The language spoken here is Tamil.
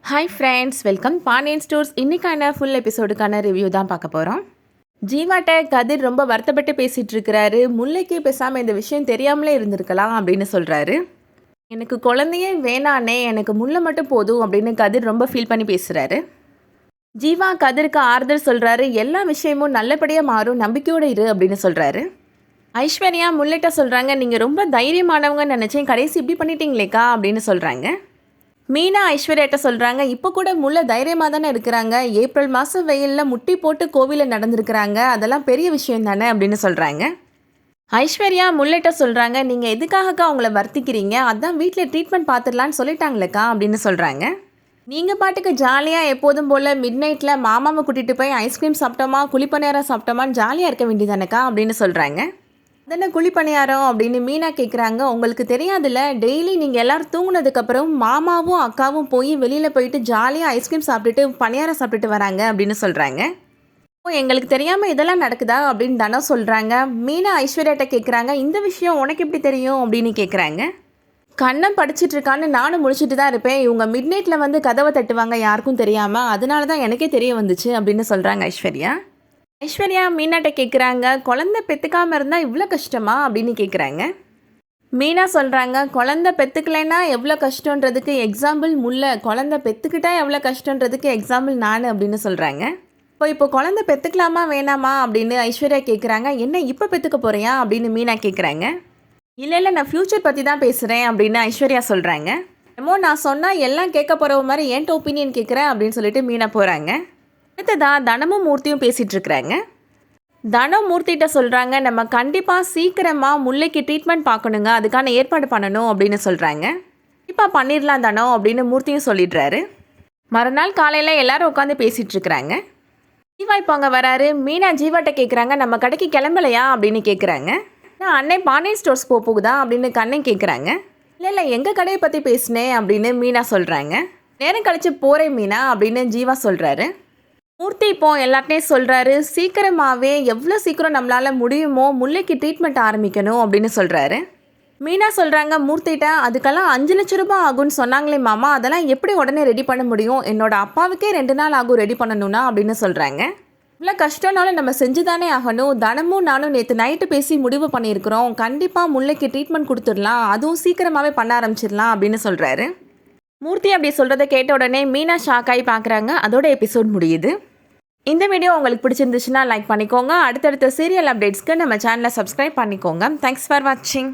Hi friends, welcome Pandian stores. இன்றைக்கான ஃபுல் எபிசோடுக்கான ரிவ்யூ தான் பார்க்க போகிறோம். ஜீவாட்ட கதிர் ரொம்ப வருத்தப்பட்டு பேசிகிட்டு இருக்கிறாரு. முல்லைக்கு பேசாமல் இந்த விஷயம் தெரியாமலே இருந்திருக்கலாம் அப்படின்னு சொல்கிறாரு. எனக்கு குழந்தையே வேணானே, எனக்கு முல்லை மட்டும் போதும் அப்படின்னு கதிர் ரொம்ப ஃபீல் பண்ணி பேசுகிறாரு. ஜீவா கதிருக்கு ஆறுதல் சொல்கிறாரு. எல்லா விஷயமும் நல்லபடியாக மாறும், நம்பிக்கையோடு இரு அப்படின்னு சொல்கிறாரு. ஐஸ்வர்யா முல்லைட்ட சொல்கிறாங்க, நீங்கள் ரொம்ப தைரியமானவங்கன்னு நினச்சேன், கடைசி இப்படி பண்ணிட்டீங்களேக்கா அப்படின்னு சொல்கிறாங்க. மீனா ஐஸ்வர்யாட்ட சொல்கிறாங்க, இப்போ கூட முல்லை தைரியமாக தானே இருக்கிறாங்க, ஏப்ரல் மாதம் வெயிலில் முட்டி போட்டு கோவிலில் நடந்திருக்கிறாங்க, அதெல்லாம் பெரிய விஷயம் தானே அப்படின்னு சொல்கிறாங்க. ஐஸ்வர்யா முல்லைட்ட சொல்கிறாங்க, நீங்கள் எதுக்காகக்கா அவங்கள வர்த்திக்கிறீங்க, அதான் வீட்டில் ட்ரீட்மெண்ட் பார்த்துடலான்னு சொல்லிட்டாங்களேக்கா அப்படின்னு சொல்கிறாங்க. நீங்கள் பாட்டுக்கு ஜாலியாக எப்போதும் போல் மிட் நைட்டில் மாமாவை கூட்டிகிட்டு போய் ஐஸ்கிரீம் சாப்பிட்டோமா குழிப்பணியாரம் சாப்பிட்டோமான்னு ஜாலியாக இருக்க வேண்டியதானக்கா அப்படின்னு சொல்கிறாங்க. அதென்ன குழிப்பணியாரம் அப்படின்னு மீனா கேட்குறாங்க. உங்களுக்கு தெரியாதுல்ல, டெய்லி நீங்கள் எல்லோரும் தூங்கினதுக்கப்புறம் மாமாவும் அக்காவும் போய் வெளியில் போயிட்டு ஜாலியாக ஐஸ்கிரீம் சாப்பிட்டுட்டு பணியாரம் சாப்பிட்டுட்டு வராங்க அப்படின்னு சொல்கிறாங்க. எங்களுக்கு தெரியாமல் இதெல்லாம் நடக்குதா அப்படின்னு தானே சொல்கிறாங்க. மீனா ஐஸ்வர்யாட்ட கேட்குறாங்க, இந்த விஷயம் உனக்கு எப்படி தெரியும் அப்படின்னு கேட்குறாங்க. கண்ணம் படிச்சுட்டு இருக்கான்னு நானும் முடிச்சுட்டு தான் இருப்பேன், இவங்க மிட் நைட்டில் வந்து கதவை தட்டுவாங்க யாருக்கும் தெரியாமல், அதனால தான் எனக்கே தெரிய வந்துச்சு அப்படின்னு சொல்கிறாங்க ஐஸ்வர்யா. ஐஸ்வர்யா மீனாட்ட கேட்குறாங்க, குழந்தை பெற்றுக்காமல் இருந்தால் இவ்வளோ கஷ்டமா அப்படின்னு கேட்குறாங்க. மீனா சொல்கிறாங்க, குழந்தை பெற்றுக்கலைன்னா எவ்வளோ கஷ்டன்றதுக்கு எக்ஸாம்பிள் முல்லை, குழந்தை பெற்றுக்கிட்டா எவ்வளோ கஷ்டன்றதுக்கு எக்ஸாம்பிள் நான் அப்படின்னு சொல்கிறாங்க. இப்போ குழந்தை பெற்றுக்கலாமா வேணாமா அப்படின்னு ஐஸ்வர்யா கேட்குறாங்க. என்ன இப்போ பெற்றுக்க போகிறியா அப்படின்னு மீனா கேட்குறாங்க. இல்லை நான் ஃப்யூச்சர் பற்றி தான் பேசுகிறேன் அப்படின்னு ஐஸ்வர்யா சொல்கிறாங்க. என்னமோ நான் சொன்னால் எல்லாம் கேட்க போகிற மாதிரி என்கிட்ட ஒப்பீனியன் கேட்குறேன் அப்படின்னு சொல்லிட்டு மீனா போகிறாங்க. அடுத்ததான் தனமும் மூர்த்தியும் பேசிகிட்டு இருக்கிறாங்க. தனம் மூர்த்திகிட்ட சொல்கிறாங்க, நம்ம கண்டிப்பாக சீக்கிரமாக முல்லைக்கு ட்ரீட்மெண்ட் பார்க்கணுங்க, அதுக்கான ஏற்பாடு பண்ணணும் அப்படின்னு சொல்கிறாங்க. இப்போ பண்ணிடலாம் தனம் அப்படின்னு மூர்த்தியும் சொல்லிடுறாரு. மறுநாள் காலையில் எல்லோரும் உட்காந்து பேசிகிட்டு இருக்கிறாங்க. ஜீவா இப்போ அங்கே வராரு. மீனா ஜீவாட்ட கேட்குறாங்க, நம்ம கடைக்கு கிளம்பலையா அப்படின்னு கேட்குறாங்க. நான் அன்னை பாண்டியன் ஸ்டோர்ஸ் போகுதா அப்படின்னு கண்ணன் கேட்குறாங்க. இல்லை எங்கள் கடையை பற்றி பேசினேன் அப்படின்னு மீனா சொல்கிறாங்க. நேரம் கழித்து போகிறேன் மீனா அப்படின்னு ஜீவா சொல்கிறாரு. மூர்த்தி இப்போ எல்லாத்தையும் சொல்கிறாரு, சீக்கிரமாகவே எவ்வளோ சீக்கிரம் நம்மளால் முடியுமோ முல்லைக்கு ட்ரீட்மெண்ட் ஆரம்பிக்கணும் அப்படின்னு சொல்கிறாரு. மீனா சொல்கிறாங்க மூர்த்திகிட்ட, அதுக்கெல்லாம் 5 லட்ச ரூபாய் ஆகும்னு சொன்னாங்களே மாமா, அதெல்லாம் எப்படி உடனே ரெடி பண்ண முடியும், என்னோட அப்பாவுக்கே 2 நாள் ஆகும் ரெடி பண்ணணும்னா அப்படின்னு சொல்கிறாங்க. இவ்வளோ கஷ்டம்னாலும் நம்ம செஞ்சு தானே ஆகணும், தனமும் நானும் நேற்று நைட்டு பேசி முடிவு பண்ணியிருக்கிறோம், கண்டிப்பாக முல்லைக்கு ட்ரீட்மெண்ட் கொடுத்துடலாம், அதுவும் சீக்கிரமாகவே பண்ண ஆரம்பிச்சிடலாம் அப்படின்னு சொல்கிறாரு. மூர்த்தி அப்படி சொல்கிறத கேட்ட உடனே மீனா ஷாக் ஆகி பார்க்குறாங்க. அதோட எபிசோட் முடியுது. இந்த வீடியோ உங்களுக்கு பிடிச்சிருந்துச்சுன்னா லைக் பண்ணிக்கோங்க. அடுத்தடுத்த சீரியல் அப்டேட்ஸ்க்கு நம்ம சேனலை சப்ஸ்கிரைப் பண்ணிக்கோங்க. தேங்க்ஸ் ஃபார் வாட்சிங்.